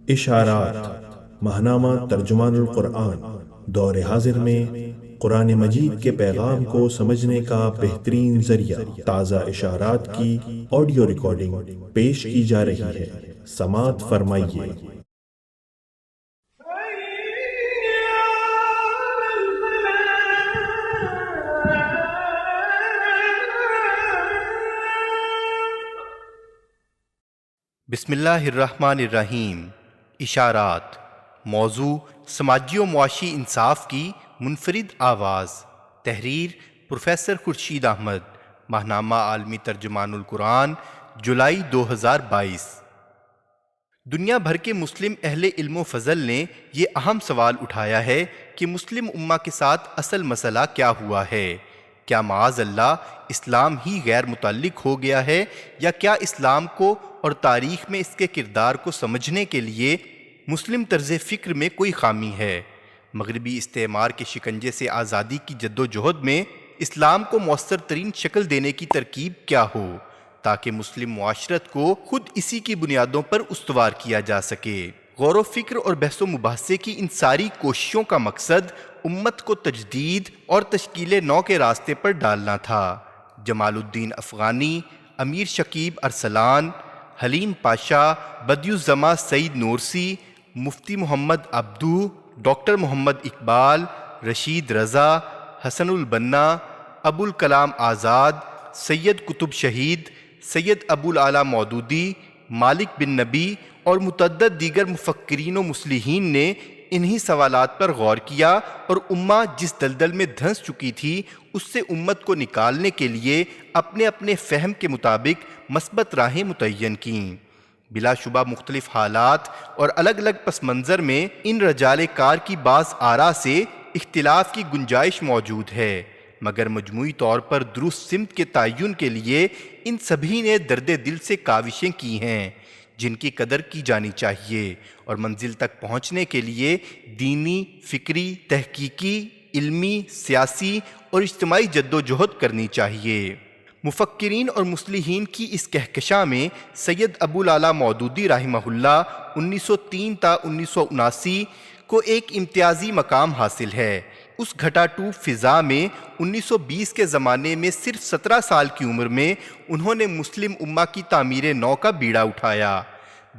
اشارات ماہنامہ ترجمان القرآن دور حاضر میں قرآن مجید کے پیغام کو سمجھنے کا بہترین ذریعہ تازہ اشارات کی آڈیو ریکارڈنگ پیش کی جا رہی ہے۔ سماعت فرمائیے۔ بسم اللہ الرحمن الرحیم۔ اشارات۔ موضوع سماجی و معاشی انصاف کی منفرد آواز۔ تحریر پروفیسر خورشید احمد۔ ماہنامہ عالمی ترجمان القرآن، جولائی 2022۔ دنیا بھر کے مسلم اہل علم و فضل نے یہ اہم سوال اٹھایا ہے کہ مسلم امہ کے ساتھ اصل مسئلہ کیا ہوا ہے؟ کیا معاذ اللہ اسلام ہی غیر متعلق ہو گیا ہے، یا کیا اسلام کو اور تاریخ میں اس کے کردار کو سمجھنے کے لیے مسلم طرز فکر میں کوئی خامی ہے؟ مغربی استعمار کے شکنجے سے آزادی کی جد و جہد میں اسلام کو مؤثر ترین شکل دینے کی ترکیب کیا ہو تاکہ مسلم معاشرت کو خود اسی کی بنیادوں پر استوار کیا جا سکے؟ غور و فکر اور بحث و مباحثے کی ان ساری کوششوں کا مقصد امت کو تجدید اور تشکیل نو کے راستے پر ڈالنا تھا۔ جمال الدین افغانی، امیر شکیب ارسلان، حلیم پاشا، بدیع الزماں سعید نورسی، مفتی محمد عبدو، ڈاکٹر محمد اقبال، رشید رضا، حسن البنا، ابو الکلام آزاد، سید قطب شہید، سید ابو العلا مودودی، مالک بن نبی اور متعدد دیگر مفکرین و مصلحین نے انہی سوالات پر غور کیا اور امہ جس دلدل میں دھنس چکی تھی اس سے امت کو نکالنے کے لیے اپنے اپنے فہم کے مطابق مثبت راہیں متعین کیں۔ بلا شبہ مختلف حالات اور الگ الگ پس منظر میں ان رجال کار کی بعض آراء سے اختلاف کی گنجائش موجود ہے، مگر مجموعی طور پر درست سمت کے تعین کے لیے ان سبھی نے درد دل سے کاوشیں کی ہیں جن کی قدر کی جانی چاہیے، اور منزل تک پہنچنے کے لیے دینی، فکری، تحقیقی، علمی، سیاسی اور اجتماعی جد و جہد کرنی چاہیے۔ مفکرین اور مصلحین کی اس کہکشاں میں سید ابو العلا مودودی رحمہ اللہ 1903 تا 1979 کو ایک امتیازی مقام حاصل ہے۔ اس گھٹا ٹوپ فضا میں 1920 کے زمانے میں صرف 17 سال کی عمر میں انہوں نے مسلم امہ کی تعمیر نو کا بیڑا اٹھایا۔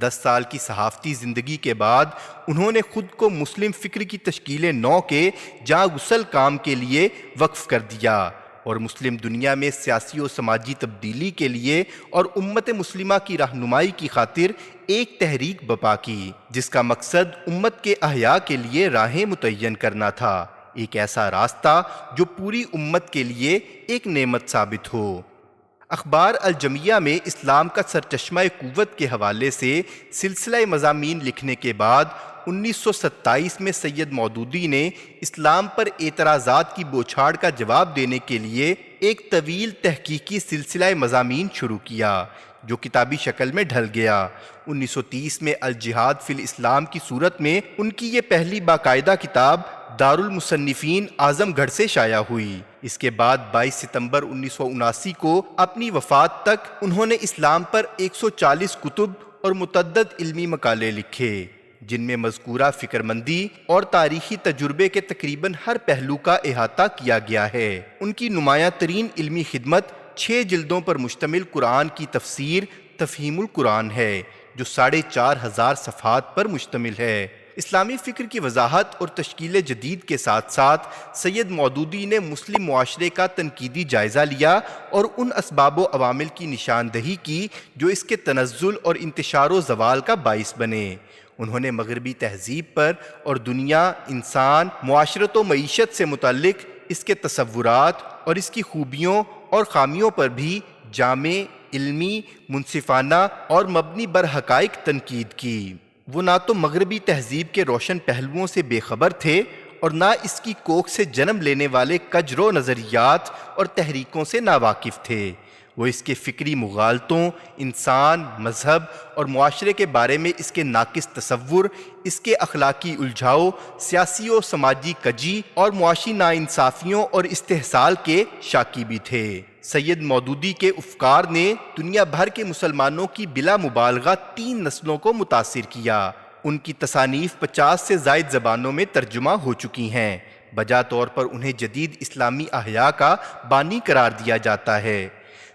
10 سال کی صحافتی زندگی کے بعد انہوں نے خود کو مسلم فکر کی تشکیل نو کے جاں غسل کام کے لیے وقف کر دیا اور مسلم دنیا میں سیاسی و سماجی تبدیلی کے لیے اور امت مسلمہ کی رہنمائی کی خاطر ایک تحریک برپا کی جس کا مقصد امت کے احیاء کے لیے راہیں متعین کرنا تھا، ایک ایسا راستہ جو پوری امت کے لیے ایک نعمت ثابت ہو۔ اخبار الجمعیہ میں اسلام کا سرچشمہ قوت کے حوالے سے سلسلہ مضامین لکھنے کے بعد 1927 میں سید مودودی نے اسلام پر اعتراضات کی بوچھاڑ کا جواب دینے کے لیے ایک طویل تحقیقی سلسلہ مضامین شروع کیا جو کتابی شکل میں ڈھل گیا۔ 1930 میں الجہاد فی الاسلام کی صورت میں ان کی یہ پہلی باقاعدہ کتاب دارالمصنفین اعظم گڑھ سے شائع ہوئی۔ اس کے بعد 22 ستمبر 1979 کو اپنی وفات تک انہوں نے اسلام پر 140 کتب اور متعدد علمی مقالے لکھے جن میں مذکورہ فکر مندی اور تاریخی تجربے کے تقریباً ہر پہلو کا احاطہ کیا گیا ہے۔ ان کی نمایاں ترین علمی خدمت 6 جلدوں پر مشتمل قرآن کی تفسیر تفہیم القرآن ہے جو 4500 صفحات پر مشتمل ہے۔ اسلامی فکر کی وضاحت اور تشکیل جدید کے ساتھ ساتھ سید مودودی نے مسلم معاشرے کا تنقیدی جائزہ لیا اور ان اسباب و عوامل کی نشاندہی کی جو اس کے تنزل اور انتشار و زوال کا باعث بنے۔ انہوں نے مغربی تہذیب پر اور دنیا، انسان، معاشرت و معیشت سے متعلق اس کے تصورات اور اس کی خوبیوں اور خامیوں پر بھی جامع، علمی، منصفانہ اور مبنی بر حقائق تنقید کی۔ وہ نہ تو مغربی تہذیب کے روشن پہلوؤں سے بے خبر تھے اور نہ اس کی کوکھ سے جنم لینے والے کجرو نظریات اور تحریکوں سے ناواقف تھے۔ وہ اس کے فکری مغالطوں، انسان، مذہب اور معاشرے کے بارے میں اس کے ناقص تصور، اس کے اخلاقی الجھاؤ، سیاسی و سماجی کجی اور معاشی ناانصافیوں اور استحصال کے شاکی بھی تھے۔ سید مودودی کے افکار نے دنیا بھر کے مسلمانوں کی بلا مبالغہ 3 نسلوں کو متاثر کیا۔ ان کی تصانیف 50 سے زائد زبانوں میں ترجمہ ہو چکی ہیں۔ بجا طور پر انہیں جدید اسلامی احیاء کا بانی قرار دیا جاتا ہے۔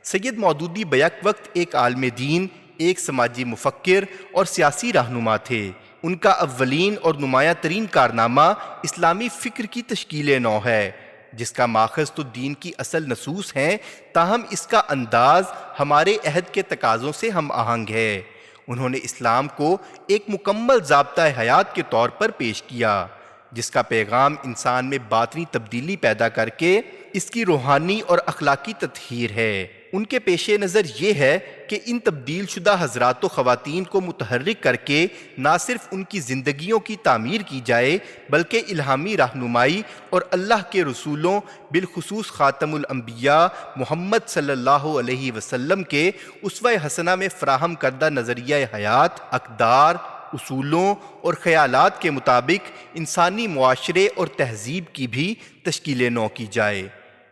سید مودودی بیک وقت ایک عالم دین، ایک سماجی مفکر اور سیاسی رہنما تھے۔ ان کا اولین اور نمایاں ترین کارنامہ اسلامی فکر کی تشکیل نو ہے، جس کا ماخذ تو دین کی اصل نصوص ہیں، تاہم اس کا انداز ہمارے عہد کے تقاضوں سے ہم آہنگ ہے۔ انہوں نے اسلام کو ایک مکمل ضابطہ حیات کے طور پر پیش کیا، جس کا پیغام انسان میں باطنی تبدیلی پیدا کر کے اس کی روحانی اور اخلاقی تطہیر ہے۔ ان کے پیش نظر یہ ہے کہ ان تبدیل شدہ حضرات و خواتین کو متحرک کر کے نہ صرف ان کی زندگیوں کی تعمیر کی جائے، بلکہ الہامی رہنمائی اور اللہ کے رسولوں بالخصوص خاتم الانبیاء محمد صلی اللہ علیہ وسلم کے اسوہ حسنہ میں فراہم کردہ نظریہ حیات، اقدار، اصولوں اور خیالات کے مطابق انسانی معاشرے اور تہذیب کی بھی تشکیل نو کی جائے۔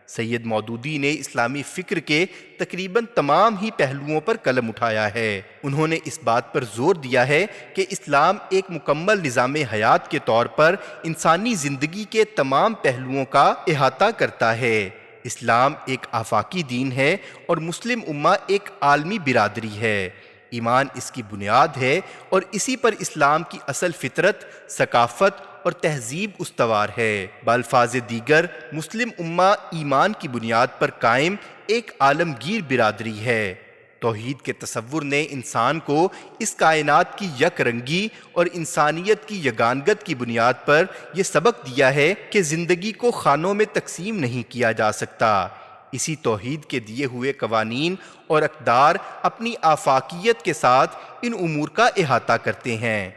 سید مودودی نے اسلامی فکر کے تقریباً تمام ہی پہلوؤں پر قلم اٹھایا ہے۔ انہوں نے اس بات پر زور دیا ہے کہ اسلام ایک مکمل نظام حیات کے طور پر انسانی زندگی کے تمام پہلوؤں کا احاطہ کرتا ہے۔ اسلام ایک آفاقی دین ہے اور مسلم امہ ایک عالمی برادری ہے۔ ایمان اس کی بنیاد ہے اور اسی پر اسلام کی اصل فطرت، ثقافت اور تہذیب استوار ہے۔ بالفاظ دیگر مسلم امہ ایمان کی بنیاد پر قائم ایک عالمگیر برادری ہے۔ توحید کے تصور نے انسان کو اس کائنات کی یک رنگی اور انسانیت کی یگانگت کی بنیاد پر یہ سبق دیا ہے کہ زندگی کو خانوں میں تقسیم نہیں کیا جا سکتا۔ اسی توحید کے دیے ہوئے قوانین اور اقدار اپنی آفاقیت کے ساتھ ان امور کا احاطہ کرتے ہیں۔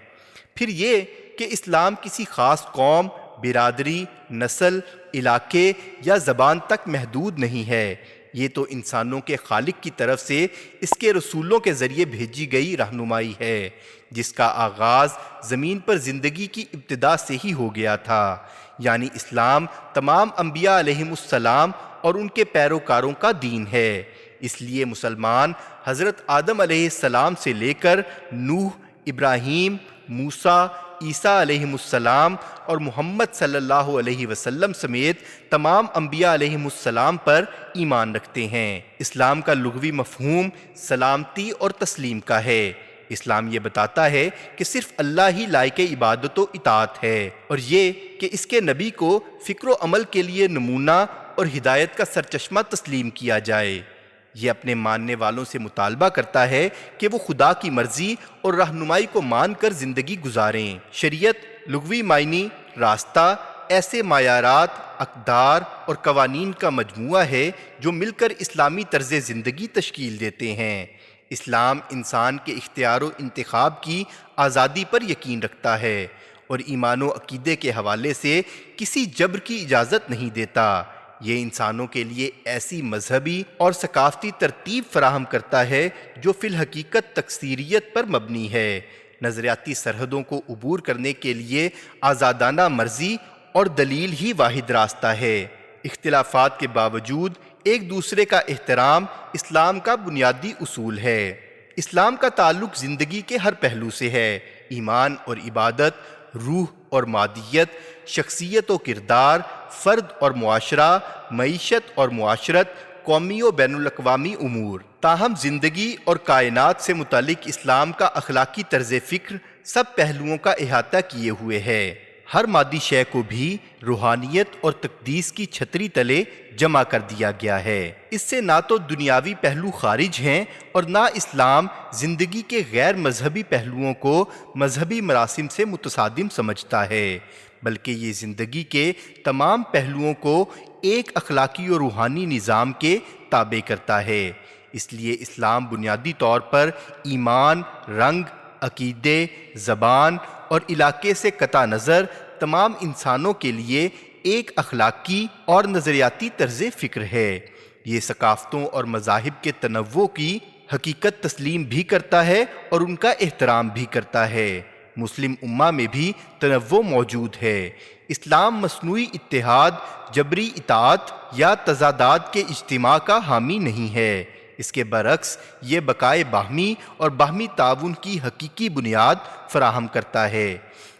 پھر یہ کہ اسلام کسی خاص قوم، برادری، نسل، علاقے یا زبان تک محدود نہیں ہے۔ یہ تو انسانوں کے خالق کی طرف سے اس کے رسولوں کے ذریعے بھیجی گئی رہنمائی ہے، جس کا آغاز زمین پر زندگی کی ابتدا سے ہی ہو گیا تھا۔ یعنی اسلام تمام انبیاء علیہم السلام اور ان کے پیروکاروں کا دین ہے۔ اس لیے مسلمان حضرت آدم علیہ السلام سے لے کر نوح، ابراہیم، موسیٰ، عیسیٰ علیہم السلام اور محمد صلی اللہ علیہ وسلم سمیت تمام انبیاء علیہم السلام پر ایمان رکھتے ہیں۔ اسلام کا لغوی مفہوم سلامتی اور تسلیم کا ہے۔ اسلام یہ بتاتا ہے کہ صرف اللہ ہی لائق عبادت و اطاعت ہے، اور یہ کہ اس کے نبی کو فکر و عمل کے لیے نمونہ اور ہدایت کا سرچشمہ تسلیم کیا جائے۔ یہ اپنے ماننے والوں سے مطالبہ کرتا ہے کہ وہ خدا کی مرضی اور رہنمائی کو مان کر زندگی گزاریں۔ شریعت لغوی معنی راستہ ایسے معیارات، اقدار اور قوانین کا مجموعہ ہے جو مل کر اسلامی طرز زندگی تشکیل دیتے ہیں۔ اسلام انسان کے اختیار و انتخاب کی آزادی پر یقین رکھتا ہے اور ایمان و عقیدے کے حوالے سے کسی جبر کی اجازت نہیں دیتا۔ یہ انسانوں کے لیے ایسی مذہبی اور ثقافتی ترتیب فراہم کرتا ہے جو فی الحقیقت تکثیریت پر مبنی ہے۔ نظریاتی سرحدوں کو عبور کرنے کے لیے آزادانہ مرضی اور دلیل ہی واحد راستہ ہے۔ اختلافات کے باوجود ایک دوسرے کا احترام اسلام کا بنیادی اصول ہے۔ اسلام کا تعلق زندگی کے ہر پہلو سے ہے۔ ایمان اور عبادت، روح اور مادیت، شخصیت و کردار، فرد اور معاشرہ، معیشت اور معاشرت، قومی و بین الاقوامی امور۔ تاہم زندگی اور کائنات سے متعلق اسلام کا اخلاقی طرز فکر سب پہلوؤں کا احاطہ کیے ہوئے ہے۔ ہر مادی شے کو بھی روحانیت اور تقدیس کی چھتری تلے جمع کر دیا گیا ہے۔ اس سے نہ تو دنیاوی پہلو خارج ہیں اور نہ اسلام زندگی کے غیر مذہبی پہلوؤں کو مذہبی مراسم سے متصادم سمجھتا ہے، بلکہ یہ زندگی کے تمام پہلوؤں کو ایک اخلاقی اور روحانی نظام کے تابع کرتا ہے۔ اس لیے اسلام بنیادی طور پر ایمان، رنگ، عقیدے، زبان اور علاقے سے قطع نظر تمام انسانوں کے لیے ایک اخلاقی اور نظریاتی طرز فکر ہے۔ یہ ثقافتوں اور مذاہب کے تنوع کی حقیقت تسلیم بھی کرتا ہے اور ان کا احترام بھی کرتا ہے۔ مسلم امہ میں بھی تنوع موجود ہے۔ اسلام مصنوعی اتحاد، جبری اطاعت یا تضادات کے اجتماع کا حامی نہیں ہے۔ اس کے برعکس یہ بقائے باہمی اور باہمی تعاون کی حقیقی بنیاد فراہم کرتا ہے۔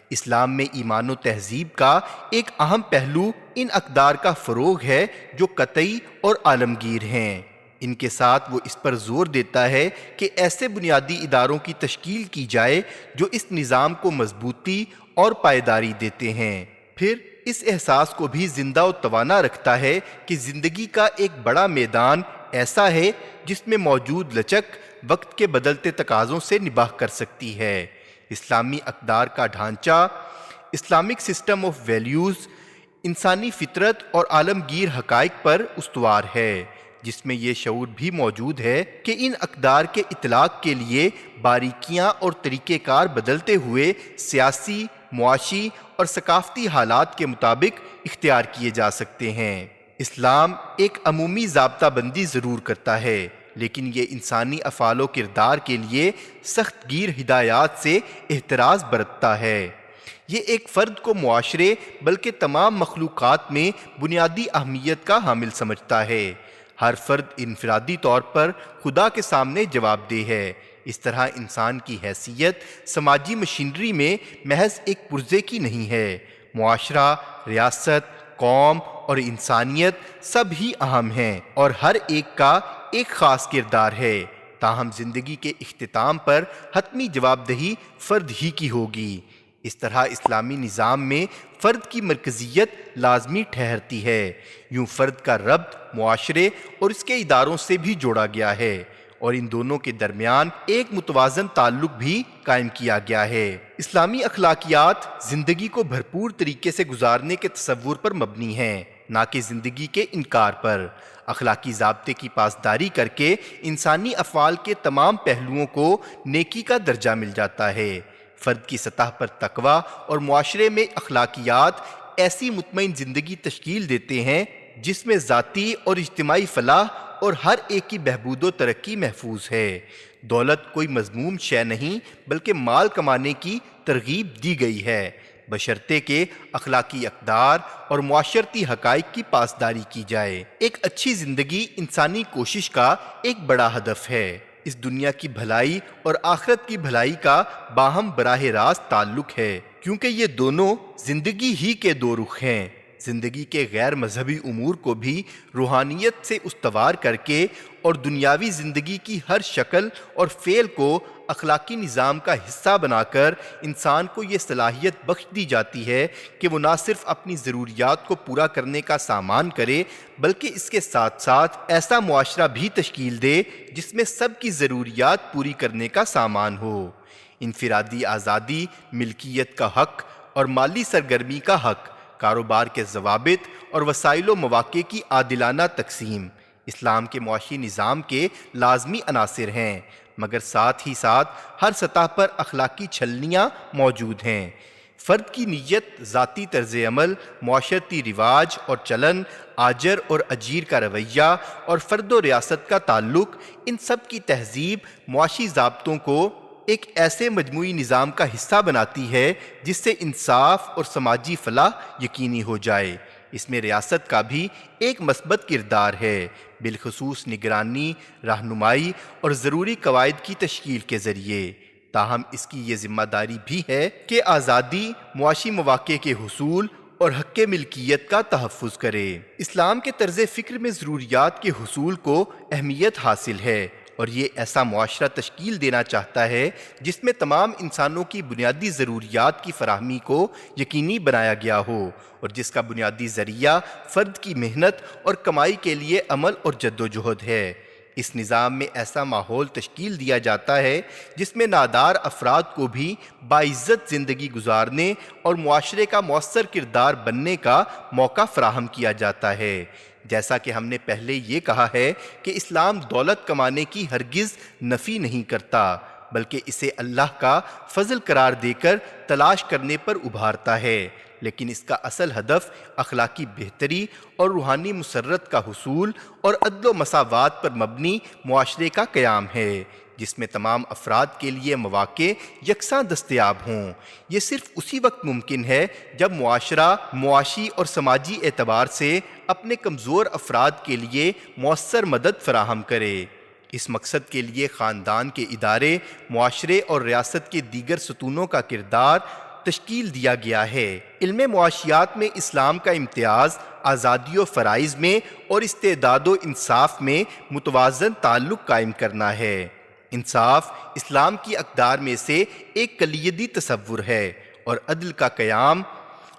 اسلام میں ایمان و تہذیب کا ایک اہم پہلو ان اقدار کا فروغ ہے جو قطعی اور عالمگیر ہیں۔ ان کے ساتھ وہ اس پر زور دیتا ہے کہ ایسے بنیادی اداروں کی تشکیل کی جائے جو اس نظام کو مضبوطی اور پائیداری دیتے ہیں۔ پھر اس احساس کو بھی زندہ و توانا رکھتا ہے کہ زندگی کا ایک بڑا میدان ایسا ہے جس میں موجود لچک وقت کے بدلتے تقاضوں سے نباہ کر سکتی ہے۔ اسلامی اقدار کا ڈھانچہ، اسلامک سسٹم آف ویلیوز، انسانی فطرت اور عالمگیر حقائق پر استوار ہے، جس میں یہ شعور بھی موجود ہے کہ ان اقدار کے اطلاق کے لیے باریکیاں اور طریقہ کار بدلتے ہوئے سیاسی، معاشی اور ثقافتی حالات کے مطابق اختیار کیے جا سکتے ہیں۔ اسلام ایک عمومی ضابطہ بندی ضرور کرتا ہے، لیکن یہ انسانی افعال و کردار کے لیے سخت گیر ہدایات سے احتراز برتتا ہے۔ یہ ایک فرد کو معاشرے بلکہ تمام مخلوقات میں بنیادی اہمیت کا حامل سمجھتا ہے۔ ہر فرد انفرادی طور پر خدا کے سامنے جواب دہ ہے۔ اس طرح انسان کی حیثیت سماجی مشینری میں محض ایک پرزے کی نہیں ہے۔ معاشرہ، ریاست، قوم اور انسانیت سب ہی اہم ہیں اور ہر ایک کا ایک خاص کردار ہے۔ تاہم زندگی کے اختتام پر حتمی جواب دہی فرد ہی کی ہوگی۔ اس طرح اسلامی نظام میں فرد کی مرکزیت لازمی ٹھہرتی ہے۔ یوں فرد کا ربط معاشرے اور اس کے اداروں سے بھی جوڑا گیا ہے اور ان دونوں کے درمیان ایک متوازن تعلق بھی قائم کیا گیا ہے۔ اسلامی اخلاقیات زندگی کو بھرپور طریقے سے گزارنے کے تصور پر مبنی ہیں، نہ کہ زندگی کے انکار پر۔ اخلاقی ضابطے کی پاسداری کر کے انسانی افعال کے تمام پہلوؤں کو نیکی کا درجہ مل جاتا ہے۔ فرد کی سطح پر تقویٰ اور معاشرے میں اخلاقیات ایسی مطمئن زندگی تشکیل دیتے ہیں جس میں ذاتی اور اجتماعی فلاح اور ہر ایک کی بہبود و ترقی محفوظ ہے۔ دولت کوئی مذموم شے نہیں بلکہ مال کمانے کی ترغیب دی گئی ہے، بشرطے کہ اخلاقی اقدار اور معاشرتی حقائق کی پاسداری کی جائے۔ ایک اچھی زندگی انسانی کوشش کا ایک بڑا ہدف ہے۔ اس دنیا کی بھلائی اور آخرت کی بھلائی کا باہم براہ راست تعلق ہے، کیونکہ یہ دونوں زندگی ہی کے دو رخ ہیں۔ زندگی کے غیر مذہبی امور کو بھی روحانیت سے استوار کر کے اور دنیاوی زندگی کی ہر شکل اور فعل کو اخلاقی نظام کا حصہ بنا کر انسان کو یہ صلاحیت بخش دی جاتی ہے کہ وہ نہ صرف اپنی ضروریات کو پورا کرنے کا سامان کرے بلکہ اس کے ساتھ ساتھ ایسا معاشرہ بھی تشکیل دے جس میں سب کی ضروریات پوری کرنے کا سامان ہو۔ انفرادی آزادی، ملکیت کا حق اور مالی سرگرمی کا حق، کاروبار کے ضوابط اور وسائل و مواقع کی عادلانہ تقسیم اسلام کے معاشی نظام کے لازمی عناصر ہیں، مگر ساتھ ہی ساتھ ہر سطح پر اخلاقی چھلنیاں موجود ہیں۔ فرد کی نیت، ذاتی طرز عمل، معاشرتی رواج اور چلن، آجر اور اجیر کا رویہ اور فرد و ریاست کا تعلق، ان سب کی تہذیب معاشی ضابطوں کو ایک ایسے مجموعی نظام کا حصہ بناتی ہے جس سے انصاف اور سماجی فلاح یقینی ہو جائے۔ اس میں ریاست کا بھی ایک مثبت کردار ہے، بالخصوص نگرانی، رہنمائی اور ضروری قواعد کی تشکیل کے ذریعے۔ تاہم اس کی یہ ذمہ داری بھی ہے کہ آزادی، معاشی مواقع کے حصول اور حق ملکیت کا تحفظ کرے۔ اسلام کے طرز فکر میں ضروریات کے حصول کو اہمیت حاصل ہے اور یہ ایسا معاشرہ تشکیل دینا چاہتا ہے جس میں تمام انسانوں کی بنیادی ضروریات کی فراہمی کو یقینی بنایا گیا ہو اور جس کا بنیادی ذریعہ فرد کی محنت اور کمائی کے لیے عمل اور جدوجہد ہے۔ اس نظام میں ایسا ماحول تشکیل دیا جاتا ہے جس میں نادار افراد کو بھی باعزت زندگی گزارنے اور معاشرے کا مؤثر کردار بننے کا موقع فراہم کیا جاتا ہے۔ جیسا کہ ہم نے پہلے یہ کہا ہے کہ اسلام دولت کمانے کی ہرگز نفی نہیں کرتا بلکہ اسے اللہ کا فضل قرار دے کر تلاش کرنے پر ابھارتا ہے، لیکن اس کا اصل ہدف اخلاقی بہتری اور روحانی مسرت کا حصول اور عدل و مساوات پر مبنی معاشرے کا قیام ہے جس میں تمام افراد کے لیے مواقع یکساں دستیاب ہوں۔ یہ صرف اسی وقت ممکن ہے جب معاشرہ معاشی اور سماجی اعتبار سے اپنے کمزور افراد کے لیے مؤثر مدد فراہم کرے۔ اس مقصد کے لیے خاندان کے ادارے، معاشرے اور ریاست کے دیگر ستونوں کا کردار تشکیل دیا گیا ہے۔ علم معاشیات میں اسلام کا امتیاز آزادی و فرائض میں اور استعداد و انصاف میں متوازن تعلق قائم کرنا ہے۔ انصاف اسلام کی اقدار میں سے ایک کلیدی تصور ہے اور عدل کا قیام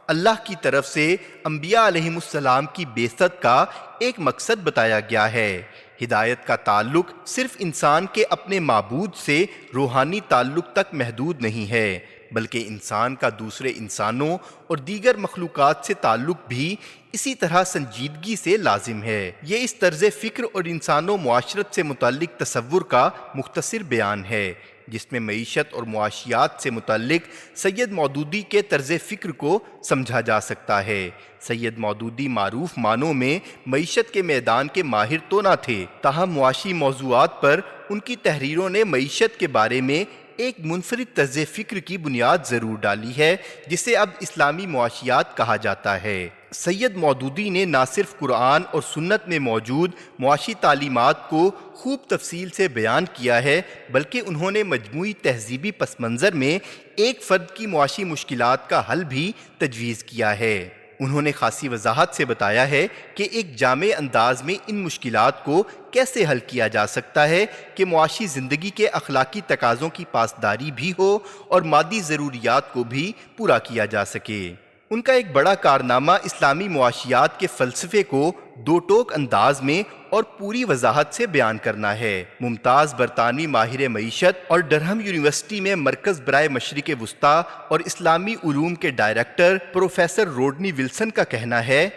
اللہ کی طرف سے انبیاء علیہم السلام کی بعثت کا ایک مقصد بتایا گیا ہے۔ ہدایت کا تعلق صرف انسان کے اپنے معبود سے روحانی تعلق تک محدود نہیں ہے، بلکہ انسان کا دوسرے انسانوں اور دیگر مخلوقات سے تعلق بھی اسی طرح سنجیدگی سے لازم ہے۔ یہ اس طرز فکر اور انسان و معاشرت سے متعلق تصور کا مختصر بیان ہے، جس میں معیشت اور معاشیات سے متعلق سید مودودی کے طرز فکر کو سمجھا جا سکتا ہے۔ سید مودودی معروف معنوں میں معیشت کے میدان کے ماہر تو نہ تھے، تاہم معاشی موضوعات پر ان کی تحریروں نے معیشت کے بارے میں ایک منفرد طرز فکر کی بنیاد ضرور ڈالی ہے، جسے اب اسلامی معاشیات کہا جاتا ہے۔ سید مودودی نے نہ صرف قرآن اور سنت میں موجود معاشی تعلیمات کو خوب تفصیل سے بیان کیا ہے، بلکہ انہوں نے مجموعی تہذیبی پس منظر میں ایک فرد کی معاشی مشکلات کا حل بھی تجویز کیا ہے۔ انہوں نے خاصی وضاحت سے بتایا ہے کہ ایک جامع انداز میں ان مشکلات کو کیسے حل کیا جا سکتا ہے کہ معاشی زندگی کے اخلاقی تقاضوں کی پاسداری بھی ہو اور مادی ضروریات کو بھی پورا کیا جا سکے۔ ان کا ایک بڑا کارنامہ اسلامی معاشیات کے فلسفے کو دو ٹوک انداز میں اور پوری وضاحت سے بیان کرنا ہے۔ ممتاز برطانوی ماہر معیشت اور ڈرہم یونیورسٹی میں مرکز برائے مشرق وسطیٰ اور اسلامی علوم کے ڈائریکٹر پروفیسر روڈنی ولسن کا کہنا ہے،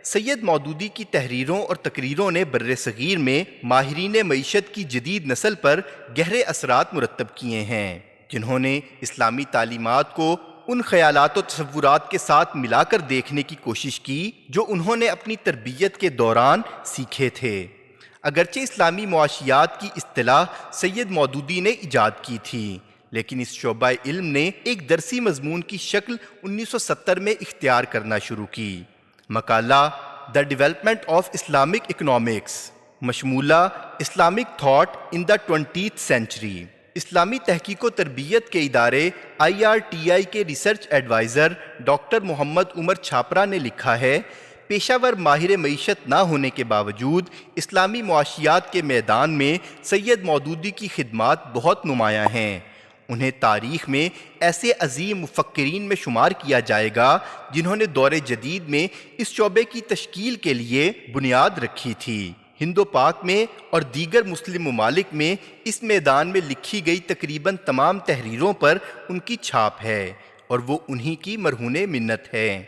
سید مودودی کی تحریروں اور تقریروں نے بر صغیر میں ماہرین معیشت کی جدید نسل پر گہرے اثرات مرتب کیے ہیں، جنہوں نے اسلامی تعلیمات کو ان خیالات و تصورات کے ساتھ ملا کر دیکھنے کی کوشش کی جو انہوں نے اپنی تربیت کے دوران سیکھے تھے۔ اگرچہ اسلامی معاشیات کی اصطلاح سید مودودی نے ایجاد کی تھی، لیکن اس شعبہ علم نے ایک درسی مضمون کی شکل 1970 میں اختیار کرنا شروع کی۔ مقالہ the development of Islamic economics, مشمولہ Islamic thought in the 20th century. اسلامی تحقیق و تربیت کے ادارے IRTI کے research advisor doctor Muhammad Umar Chapra نے لکھا ہے، پیشہ ور ماہر معیشت نہ ہونے کے باوجود اسلامی معاشیات کے میدان میں سید مودودی کی خدمات بہت نمایاں ہیں۔ انہیں تاریخ میں ایسے عظیم مفکرین میں شمار کیا جائے گا جنہوں نے دور جدید میں اس شعبے کی تشکیل کے لیے بنیاد رکھی تھی۔ ہند و پاک میں اور دیگر مسلم ممالک میں اس میدان میں لکھی گئی تقریباً تمام تحریروں پر ان کی چھاپ ہے اور وہ انہی کی مرہون منت ہے۔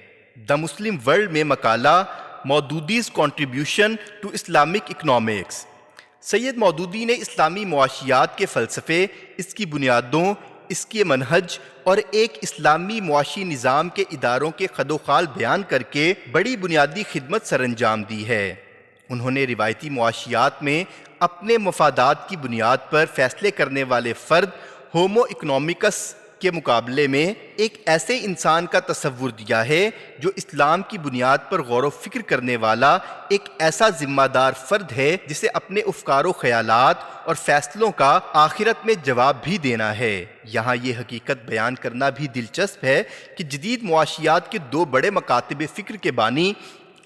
دی مسلم ورلڈ میں مقالہ مودودیز کنٹریبیوشن ٹو اسلامک اکنامکس۔ سید مودودی نے اسلامی معاشیات کے فلسفے، اس کی بنیادوں، اس کے منہج اور ایک اسلامی معاشی نظام کے اداروں کے خد و خال بیان کر کے بڑی بنیادی خدمت سر انجام دی ہے۔ انہوں نے روایتی معاشیات میں اپنے مفادات کی بنیاد پر فیصلے کرنے والے فرد ہومو اکنومکس کے مقابلے میں ایک ایسے انسان کا تصور دیا ہے جو اسلام کی بنیاد پر غور و فکر کرنے والا ایک ایسا ذمہ دار فرد ہے جسے اپنے افکار و خیالات اور فیصلوں کا آخرت میں جواب بھی دینا ہے۔ یہاں یہ حقیقت بیان کرنا بھی دلچسپ ہے کہ جدید معاشیات کے دو بڑے مکاتب فکر کے بانی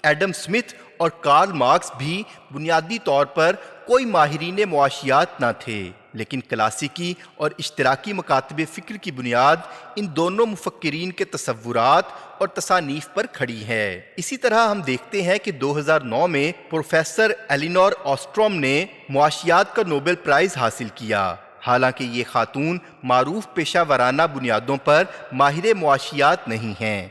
ایڈم سمتھ اور کارل مارکس بھی بنیادی طور پر کوئی ماہرین معاشیات نہ تھے، لیکن کلاسیکی اور اشتراکی مکاتب فکر کی بنیاد ان دونوں مفکرین کے تصورات اور تصانیف پر کھڑی ہے۔ اسی طرح ہم دیکھتے ہیں کہ 2009 میں پروفیسر ایلینور آسٹروم نے معاشیات کا نوبل پرائز حاصل کیا، حالانکہ یہ خاتون معروف پیشہ ورانہ بنیادوں پر ماہر معاشیات نہیں ہیں۔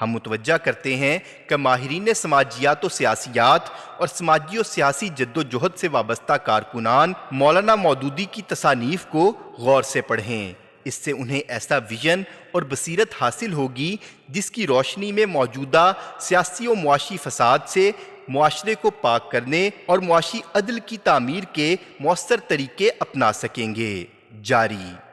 ہم متوجہ کرتے ہیں کہ ماہرین سماجیات و سیاسیات اور سماجی و سیاسی جد و جہد سے وابستہ کارکنان مولانا مودودی کی تصانیف کو غور سے پڑھیں۔ اس سے انہیں ایسا ویژن اور بصیرت حاصل ہوگی جس کی روشنی میں موجودہ سیاسی و معاشی فساد سے معاشرے کو پاک کرنے اور معاشی عدل کی تعمیر کے مؤثر طریقے اپنا سکیں گے۔ جاری۔